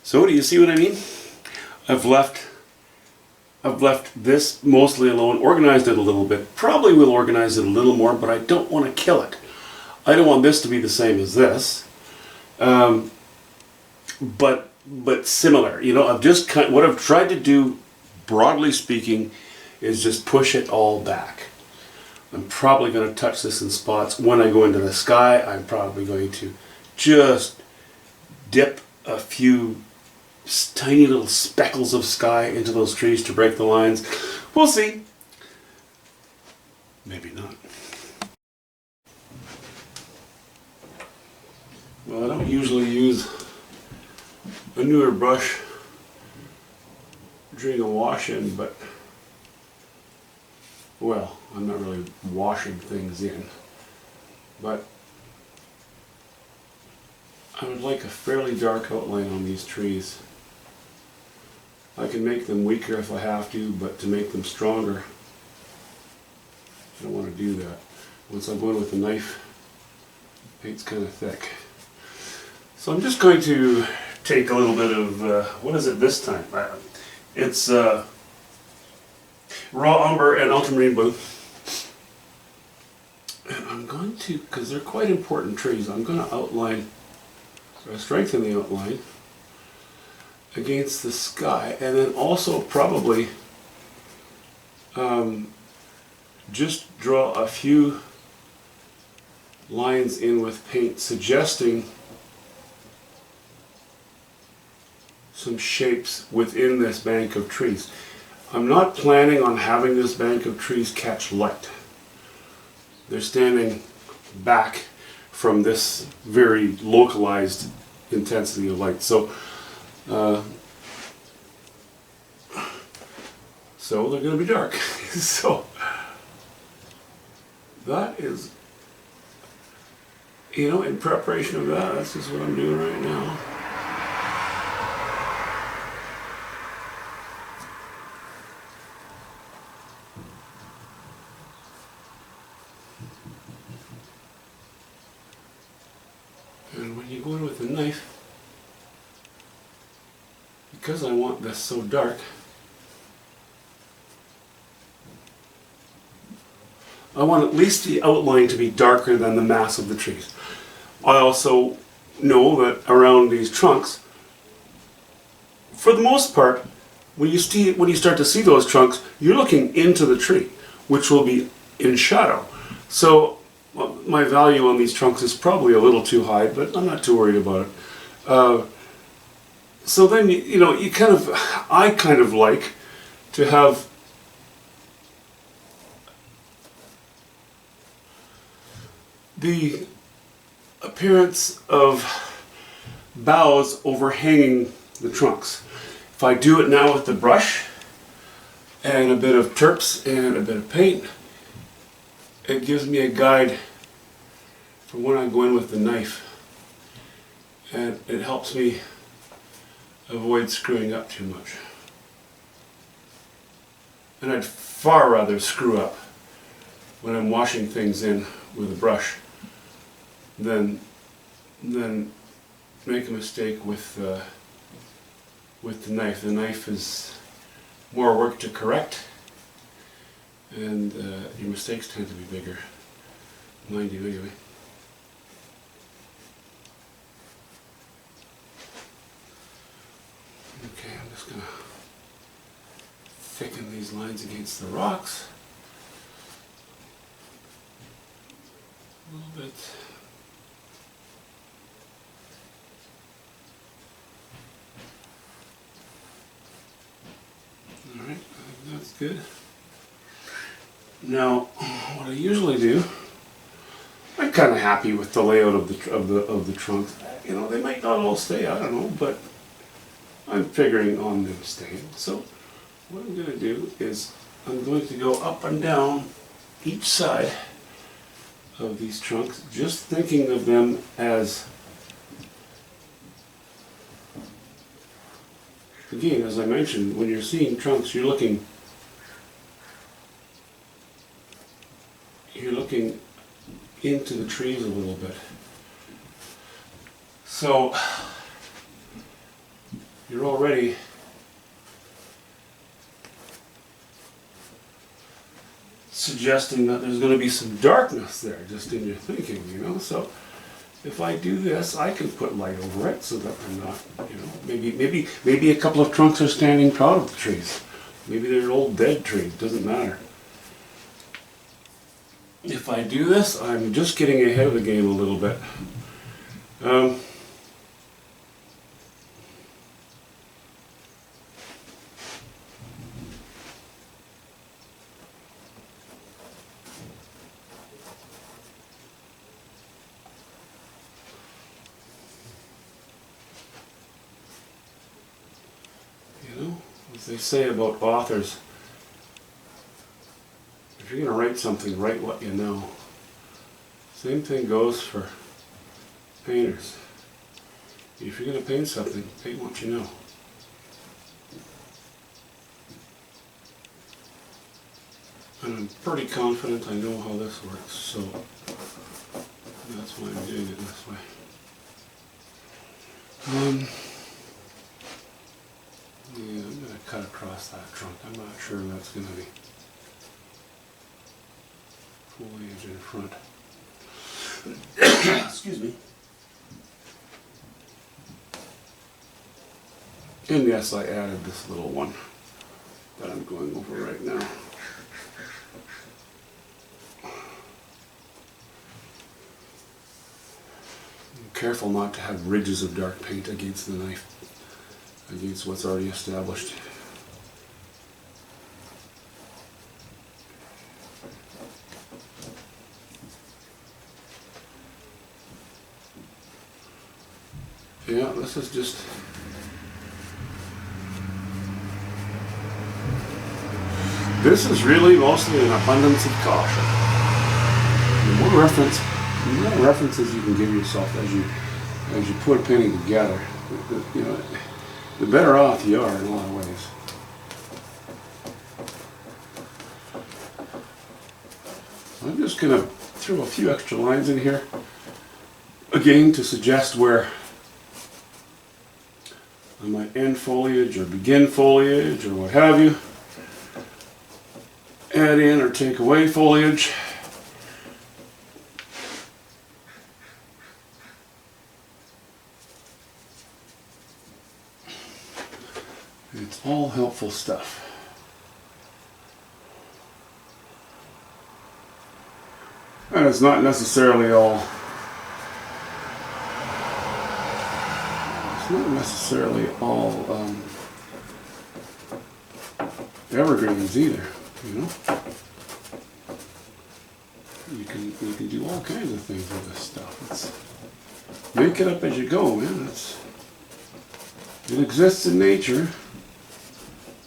So do you see what I mean? I've left this mostly alone, organized it a little bit. Probably will organize it a little more, but I don't want to kill it. I don't want this to be the same as this. But similar. You know, what I've tried to do, broadly speaking, is just push it all back. I'm probably going to touch this in spots. When I go into the sky, I'm probably going to just dip a few tiny little speckles of sky into those trees to break the lines. We'll see. Maybe not. Well, I don't usually use a newer brush during a wash-in, but, well, I'm not really washing things in, but I would like a fairly dark outline on these trees. I can make them weaker if I have to, but to make them stronger, I don't want to do that. Once I go in with the knife, paint's kind of thick. So I'm just going to take a little bit of, what is it this time? It's raw umber and ultramarine blue. And I'm going to, because they're quite important trees, I'm going to outline, so I strengthen the outline against the sky, and then also probably just draw a few lines in with paint suggesting some shapes within this bank of trees. I'm not planning on having this bank of trees catch light. They're standing back from this very localized intensity of light. So they're going to be dark. So that is, you know, in preparation of that, that's just what I'm doing right now. And when you go in with a knife, because I want this so dark, I want at least the outline to be darker than the mass of the trees. I also know that around these trunks, for the most part, when you start to see those trunks, you're looking into the tree, which will be in shadow. So my value on these trunks is probably a little too high, but I'm not too worried about it. So then, you know, I kind of like to have the appearance of boughs overhanging the trunks. If I do it now with the brush and a bit of terps and a bit of paint, it gives me a guide for when I go in with the knife, and it helps me avoid screwing up too much. And I'd far rather screw up when I'm washing things in with a brush than make a mistake with the knife. The knife is more work to correct, and your mistakes tend to be bigger. Mind you, anyway. Okay, I'm just going to thicken these lines against the rocks a little bit. Alright, I think that's good. Now, what I usually do, I'm kind of happy with the layout of the trunks. You know, they might not all stay, I don't know, but I'm figuring on them staying. So what I'm going to do is I'm going to go up and down each side of these trunks, just thinking of them as, again, as I mentioned, when you're seeing trunks, you're looking into the trees a little bit. So you're already suggesting that there's going to be some darkness there just in your thinking, you know. So if I do this, I can put light over it so that I'm not, you know, maybe a couple of trunks are standing proud of the trees. Maybe they're old dead trees, doesn't matter. If I do this, I'm just getting ahead of the game a little bit. You know, as they say about authors, if you're going to write something, write what you know. Same thing goes for painters. If you're going to paint something, paint what you know. And I'm pretty confident I know how this works, so that's why I'm doing it this way. Yeah, I'm going to cut across that trunk. I'm not sure that's going to be foliage in front. Excuse me. And yes, I added this little one that I'm going over right now. I'm careful not to have ridges of dark paint against the knife, against what's already established. Yeah, this is just... This is really mostly an abundance of caution. The more references you can give yourself as you put a painting together, you know, the better off you are in a lot of ways. I'm just going to throw a few extra lines in here, again to suggest where I might end foliage or begin foliage or what have you. Add in or take away foliage. It's all helpful stuff. And it's not necessarily all evergreens either, you know. You can do all kinds of things with this stuff. Make it up as you go, man. It exists in nature.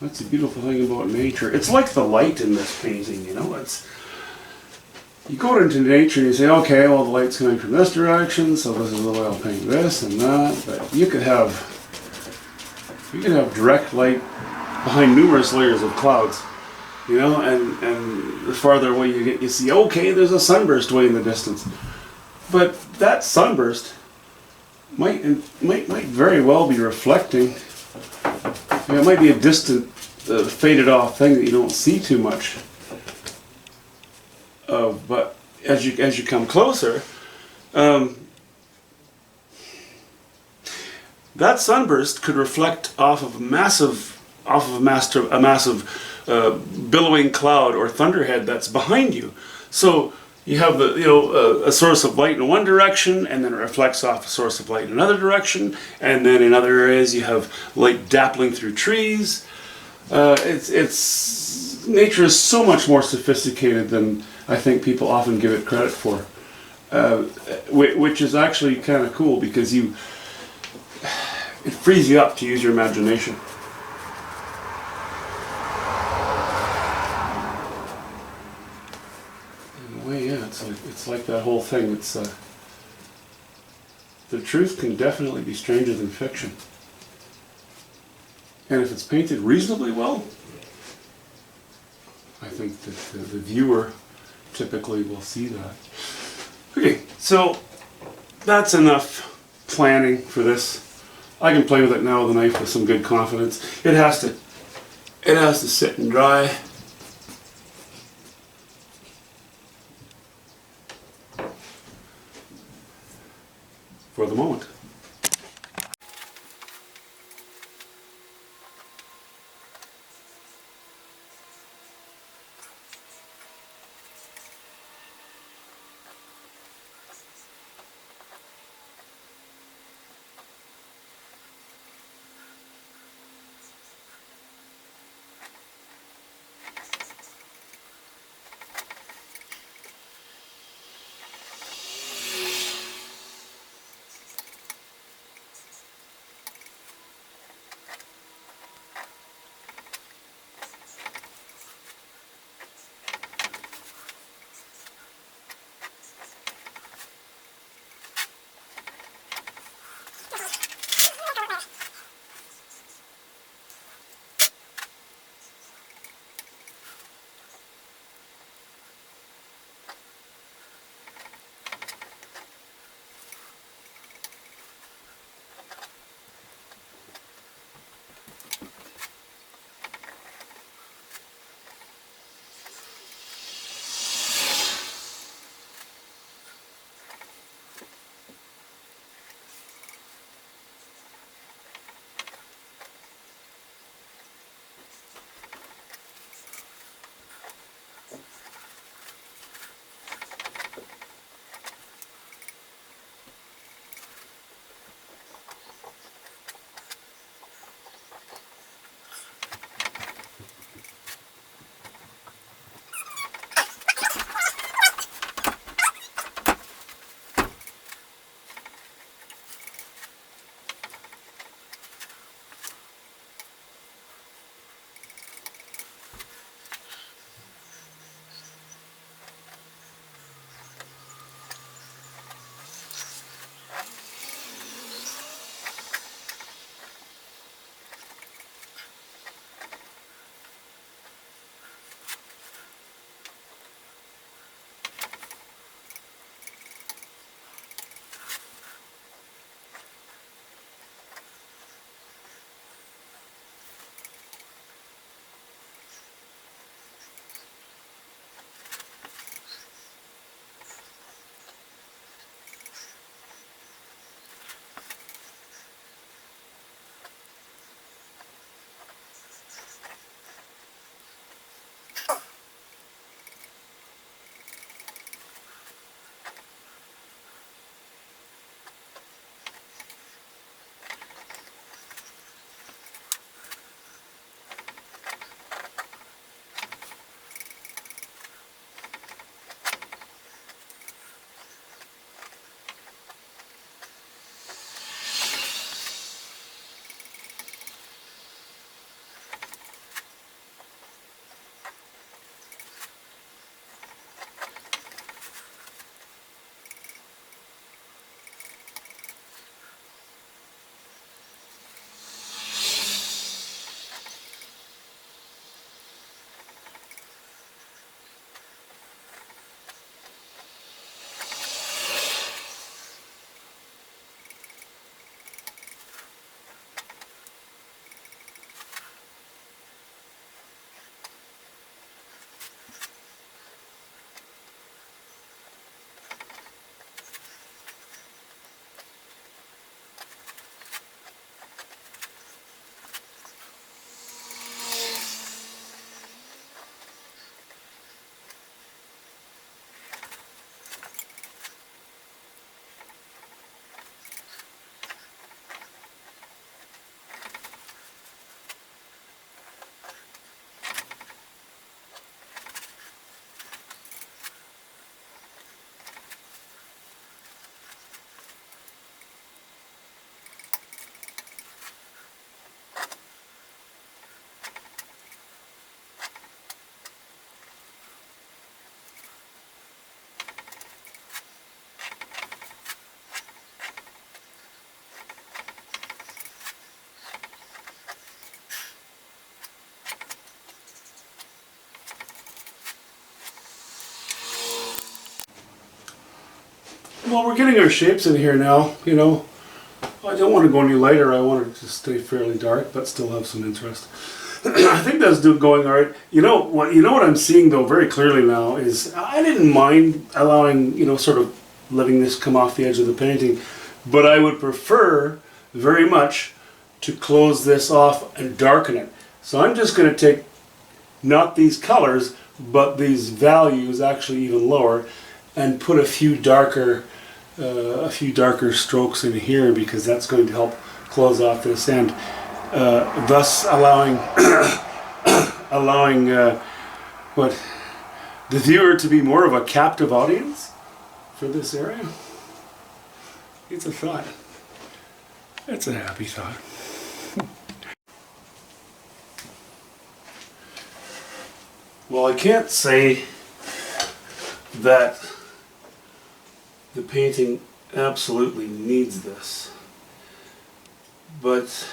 That's the beautiful thing about nature. It's like the light in this painting, you know. You go into nature and you say, okay, well, the light's coming from this direction, so this is the way I'll paint this and that. But you could have direct light behind numerous layers of clouds, you know, and the farther away you get, you see, okay, there's a sunburst way in the distance. But that sunburst might very well be reflecting. You know, it might be a distant, faded off thing that you don't see too much of, but as you come closer, that sunburst could reflect off of a massive billowing cloud or thunderhead that's behind you. So you have a source of light in one direction, and then it reflects off a source of light in another direction, and then in other areas you have light dappling through trees. Nature is so much more sophisticated than I think people often give it credit for, which is actually kind of cool because it frees you up to use your imagination. In a way, yeah, it's like that whole thing. The truth can definitely be stranger than fiction, and if it's painted reasonably well, I think that the viewer typically will see that. Okay, so that's enough planning for this. I can play with it now with a knife with some good confidence. It has to sit and dry. For the moment. Well, we're getting our shapes in here now, you know. I don't want to go any lighter. I want it to stay fairly dark, but still have some interest. I think that's going all right. You know what I'm seeing though very clearly now is I didn't mind allowing, sort of letting this come off the edge of the painting, but I would prefer very much to close this off and darken it. So I'm just going to take not these colors, but these values actually even lower, and put a few darker strokes in here, because that's going to help close off this end, thus allowing the viewer to be more of a captive audience for this area. It's a thought. It's a happy thought. Well, I can't say that the painting absolutely needs this, but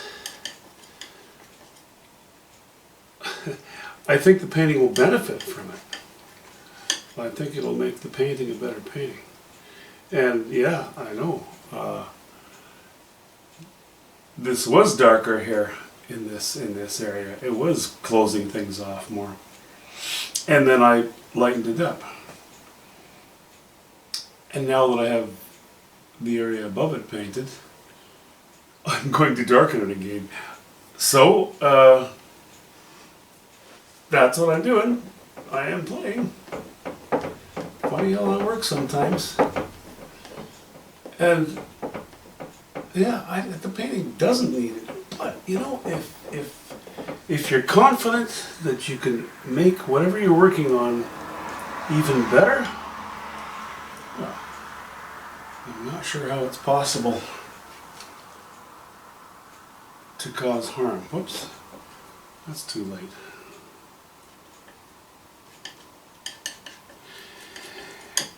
I think the painting will benefit from it. I think it'll make the painting a better painting. And yeah, I know. This was darker here in this area. It was closing things off more. And then I lightened it up. And now that I have the area above it painted, I'm going to darken it again. So, that's what I'm doing. I am playing. Funny how that works sometimes. And yeah, the painting doesn't need it. But if you're confident that you can make whatever you're working on even better, well, I'm not sure how it's possible to cause harm. Whoops, that's too late.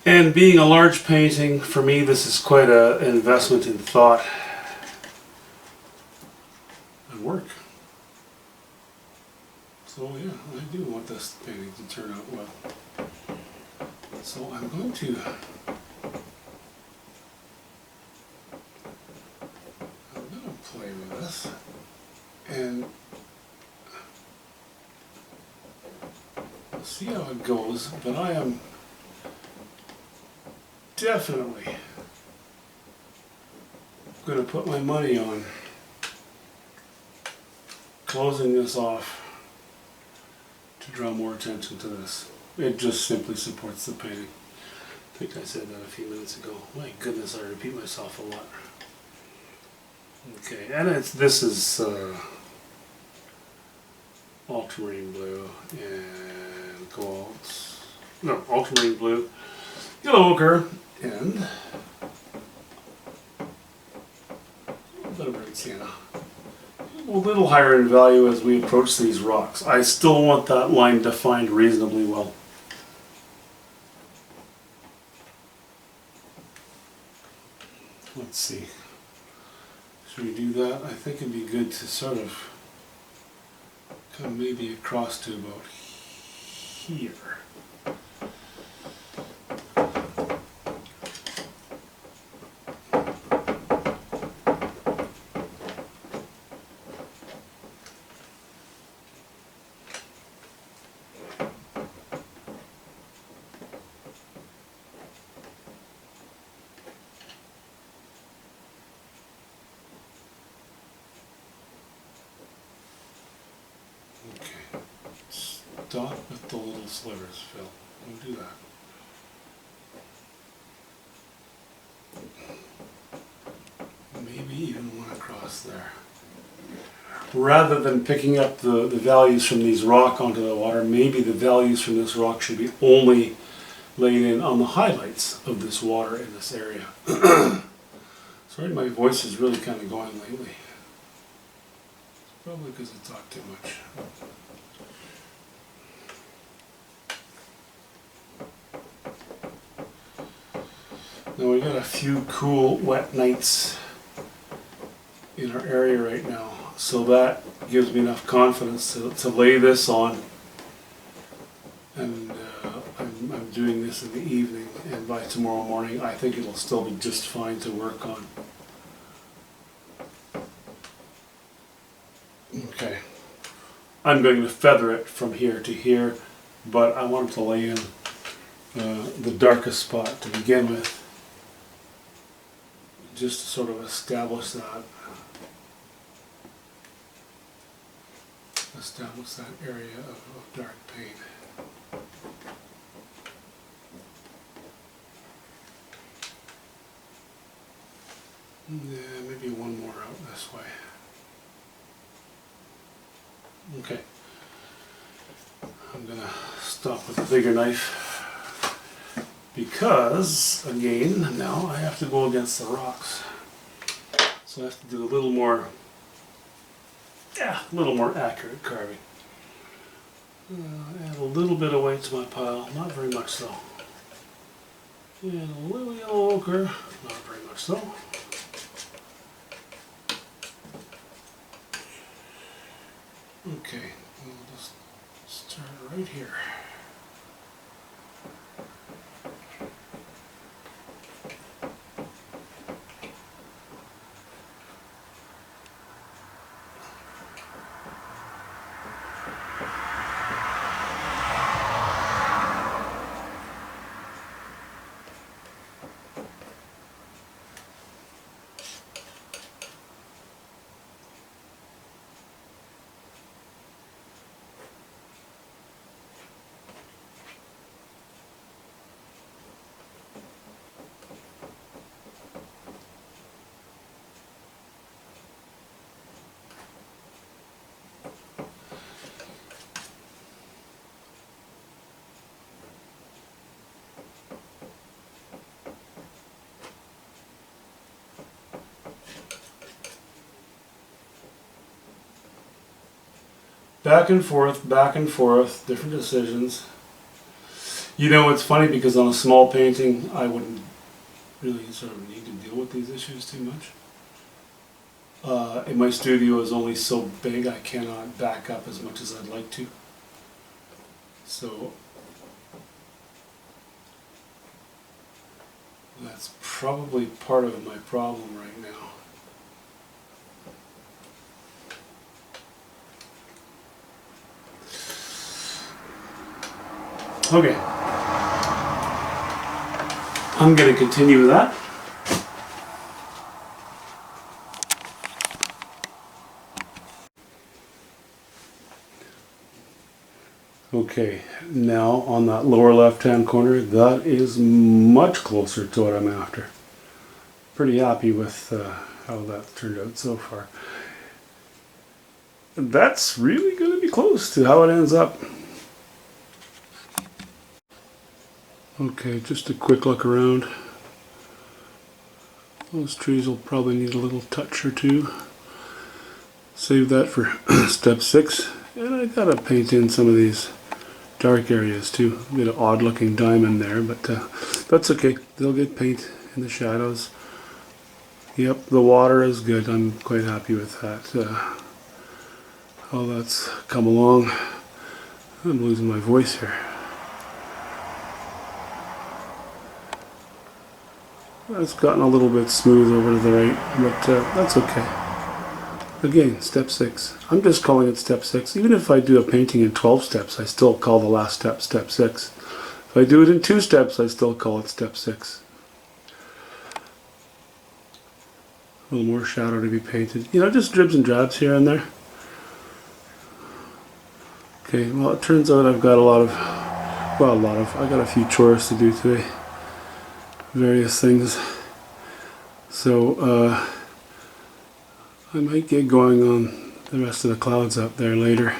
And being a large painting, for me, this is quite an investment in thought and work. So yeah, I do want this painting to turn out well. So I'm going to play with this and see how it goes, but I am definitely going to put my money on closing this off to draw more attention to this. It just simply supports the painting. I think I said that a few minutes ago. My goodness, I repeat myself a lot. Okay, and this is ultramarine blue and cobalt. No, ultramarine blue, yellow ochre, and a bit of red sienna. A little higher in value as we approach these rocks. I still want that line defined reasonably well. Let's see. Should we do that? I think it'd be good to sort of come maybe across to about here. Okay, stop with the little slivers, Phil. Don't do that. Maybe even one across there. Rather than picking up the values from these rock onto the water, maybe the values from this rock should be only laid in on the highlights of this water in this area. Sorry, my voice is really kind of going lately. Probably because I talk too much. Now we got a few cool wet nights in our area right now, so that gives me enough confidence to lay this on. And I'm doing this in the evening, and by tomorrow morning I think it'll still be just fine to work on. Okay. I'm going to feather it from here to here, but I want to lay in the darkest spot to begin with, just to sort of establish that area of dark paint. Yeah, maybe one more out this way. Okay. I'm gonna stop with the bigger knife because, again, now I have to go against the rocks. So I have to do a little more accurate carving. Add a little bit of weight to my pile, not very much so. And a little yellow ochre, not very much so. Okay, we'll just start right here. Back and forth, different decisions. You know, it's funny because on a small painting, I wouldn't really sort of need to deal with these issues too much. In my studio is only so big, I cannot back up as much as I'd like to. So that's probably part of my problem right now. Okay, I'm going to continue with that. Okay, now on that lower left hand corner, that is much closer to what I'm after. Pretty happy with how that turned out so far. That's really going to be close to how it ends up. Okay, just a quick look around. Those trees will probably need a little touch or two. Save that for step 6. And I gotta paint in some of these dark areas too. A bit of odd looking diamond there, but that's okay. They'll get paint in the shadows. Yep, the water is good. I'm quite happy with that. How that's come along. I'm losing my voice here. It's gotten a little bit smooth over to the right, but that's okay. Again, step 6. I'm just calling it step 6. Even if I do a painting in 12 steps, I still call the last step step 6. If I do it in 2 steps, I still call it step 6. A little more shadow to be painted. You know, just dribs and drabs here and there. Okay, well, it turns out I've got I got a few chores to do today. Various things. So, I might get going on the rest of the clouds up there later.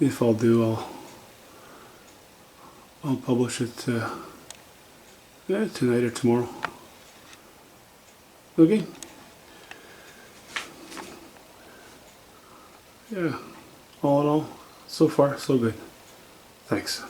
If I'll do, I'll publish it tonight or tomorrow. Okay. Yeah. All in all, so far so good. Thanks.